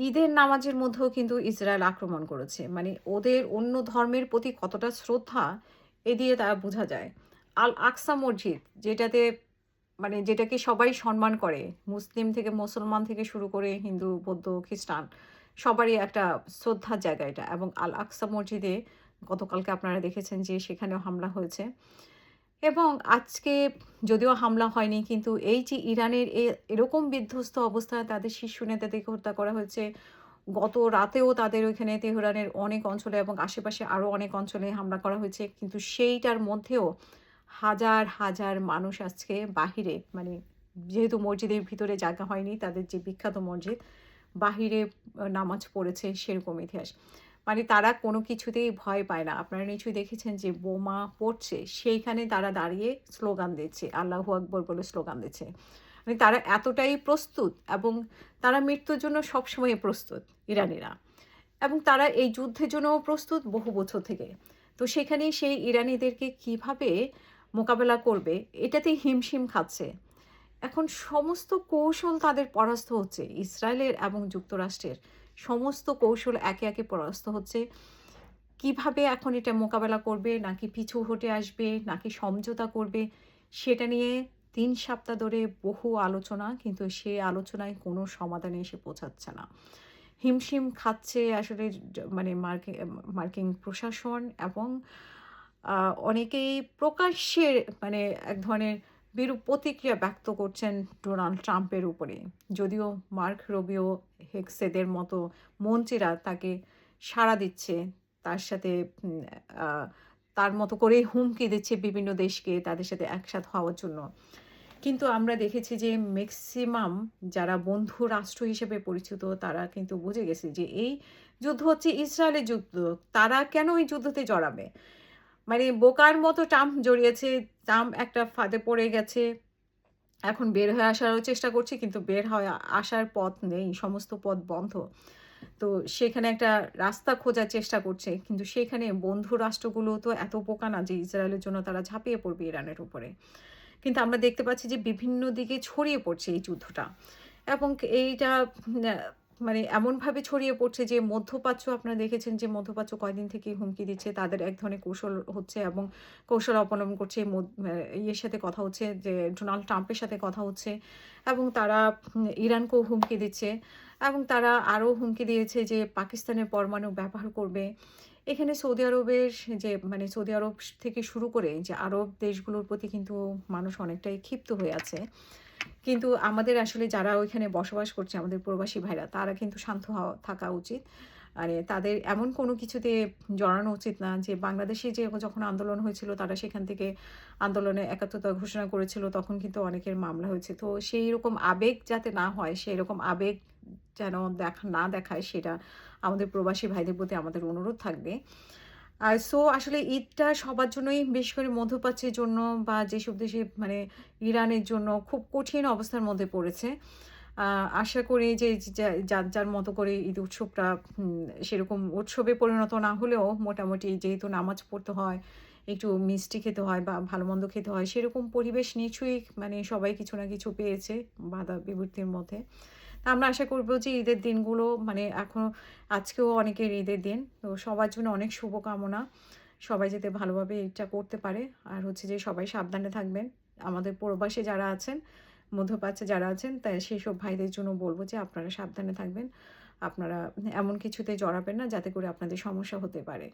ঈদের নামাজের মধ্যেও কিন্তু ইসরায়েল আক্রমণ করেছে। মানে ওদের অন্য ধর্মের প্রতি কতটা শ্রদ্ধা এ দিয়ে তা বোঝা যায়। আল আকসা মসজিদ যেটাতে মানে যেটাকে সবাই সম্মান করে। মুসলিম থেকে মুসলমান থেকে শুরু করে হিন্দু, বৌদ্ধ, খ্রিস্টান সবারই একটা শ্রদ্ধার জায়গা এটা এবং আল আকসা মসজিদে গতকালকে আপনারা দেখেছেন যে সেখানেও হামলা হয়েছে। এবং আজকে যদিও হামলা হয়নি কিন্তু এই যে ইরানের এরকম বিধ্বস্ত অবস্থায় তাদের শীর্ষ নেতাদেরকে হত্যা করা হয়েছে। গত রাতেও তাদের ওইখানে তেহরানের অনেক অঞ্চলে এবং আশেপাশে আরও অনেক অঞ্চলে হামলা করা হয়েছে। কিন্তু সেইটার মধ্যেও হাজার, হাজার মানুষ আজকে বাহিরে মানে যেহেতু মসজিদের ভিতরে জায়গা হয়নি তাদের যে বিখ্যাত মসজিদ, বাহিরে নামাজ পড়েছে সেরকম ইতিহাস। মানে তারা কোনো কিছুতেই ভয় পায় না। আপনারা নিশ্চয়ই দেখেছেন যে বোমা পড়ছে, সেইখানে তারা দাঁড়িয়ে স্লোগান দিচ্ছে। আল্লাহু আকবর বলে স্লোগান দিচ্ছে। মানে তারা এতটাই প্রস্তুত এবং তারা মৃত্যুর জন্য সবসময় প্রস্তুত ইরানিরা। এবং তারা এই যুদ্ধের জন্যও প্রস্তুত বহু বছর থেকে। তো সেখানে সেই ইরানিদেরকে কিভাবে মোকাবেলা করবে এটাতেই হিমশিম খাচ্ছে। এখন সমস্ত কৌশল তাদের পরাস্ত হচ্ছে। ইসরায়েলের এবং যুক্তরাষ্ট্রের সমস্ত কৌশল একে, একে পরাস্ত হচ্ছে। কিভাবে এখন এটা মোকাবেলা করবে? নাকি পিছু হটে আসবে? নাকি সমঝোতা করবে? সেটা নিয়ে ৩ সপ্তাহ ধরে বহু আলোচনা কিন্তু সে আলোচনায় কোনো সমাধানে এসে পৌঁছাচ্ছে না। হিমশিম খাচ্ছে আসলে মানে মার্কিন প্রশাসন এবং আ অনেকেই প্রকাশ্যে মানে এক ধরনের বিরূপ প্রতিক্রিয়া ব্যক্ত করছেন ডোনাল্ড ট্রাম্পের উপরে। যদিও মার্ক রুবিও, হেক্সেদের মতো মন্ত্রীরা তাকে সাড়া দিচ্ছে। তার সাথে উম আ তার মতো করেই হুমকি দিচ্ছে বিভিন্ন দেশকে তাদের সাথে একসাথে হওয়ার জন্য। কিন্তু আমরা দেখেছি যে মেক্সিমাম যারা বন্ধু রাষ্ট্র হিসেবে পরিচিত তারা কিন্তু বুঝে গেছে যে এই যুদ্ধ হচ্ছে ইসরায়েলের যুদ্ধ। তারা কেন এই যুদ্ধতে জড়াবে? মানে বোকার মতো ট্রাম্প জড়িয়েছে। ট্রাম্প একটা ফাঁদে পড়ে গেছে। এখন বের হয়ে আসারও চেষ্টা করছে কিন্তু বের হয়ে আসার পথ নেই। সমস্ত পথ বন্ধ। তো সেখানে একটা রাস্তা খোঁজার চেষ্টা করছে। কিন্তু সেখানে বন্ধু রাষ্ট্রগুলো তো এত বোকা না যে ইসরায়েলের জন্য তারা ঝাঁপিয়ে পড়বে ইরানের উপরে। কিন্তু আমরা দেখতে পাচ্ছি যে বিভিন্ন দিকে ছড়িয়ে পড়ছে এই যুদ্ধটা। এবং এইটা ন্যা মানে এমনভাবে ছড়িয়ে পড়ছে যে মধ্যপ্রাচ্য আপনারা দেখেছেন যে মধ্যপ্রাচ্য কয়দিন থেকেই হুমকি দিচ্ছে। তাদের এক ধরনের কৌশল হচ্ছে এবং কৌশল অবলম্বন করছে ইয়ের সাথে কথা হচ্ছে যে ডোনাল্ড ট্রাম্পের সাথে কথা হচ্ছে এবং তারা ইরানকেও হুমকি দিচ্ছে এবং তারা আরও হুমকি দিয়েছে যে পাকিস্তানের পরমাণু ব্যবহার করবে। এখানে সৌদি আরবের যে মানে সৌদি আরব থেকে শুরু করে যে আরব দেশগুলোর প্রতি কিন্তু মানুষ অনেকটাই ক্ষিপ্ত হয়ে আছে। কিন্তু আমাদের আসলে যারা ওইখানে বসবাস করছে আমাদের প্রবাসী ভাইরা তারা কিন্তু শান্ত থাকা উচিত। মানে তাদের এমন কোনো কিছুতে জড়ানো উচিত না যে বাংলাদেশে যে যখন আন্দোলন হয়েছিল তারা সেখান থেকে আন্দোলনে একাত্মতা ঘোষণা করেছিল তখন কিন্তু অনেকের মামলা হয়েছে। তো সেইরকম আবেগ যাতে না হয় সেরকম আবেগ যেন না দেখায় সেটা আমাদের প্রবাসী ভাইদের প্রতি আমাদের অনুরোধ থাকবে। সো আসলে ঈদটা সবার জন্যই বিশেষ করে মধ্যপ্রাচ্যের জন্য বা যেসব দেশে মানে ইরানের জন্য খুব কঠিন অবস্থার মধ্যে পড়েছে। আ আশা করি যে যার, যার মতো করে ঈদ উৎসবটা সেরকম উৎসবে পরিণত না হলেও মোটামুটি যেহেতু নামাজ পড়তে হয়, একটু মিষ্টি খেতে হয় বা ভালো-মন্দ খেতে হয় সেরকম পরিবেশ নিশ্চয়ই মানে সবাই কিছু না কিছু পেয়েছে বাধা বিপত্তির মধ্যে। আমরা আশা করব যে ঈদের দিনগুলো মানে আজকেও অনেকের ঈদের দিন। তো সবার জন্য অনেক শুভকামনা। সবাই যাতে ভালোভাবে ঈদটা করতে পারে। আর হচ্ছে যে সবাই সাবধানে থাকবেন। আমাদের প্রবাসে যারা আছেন, মধ্যপ্রাচ্যে যারা আছেন সেসব ভাইদের জন্য বলব যে আপনারা সাবধানে থাকবেন। আপনারা এমন কিছুতে জড়াবেন না যাতে করে আপনাদের সমস্যা হতে পারে।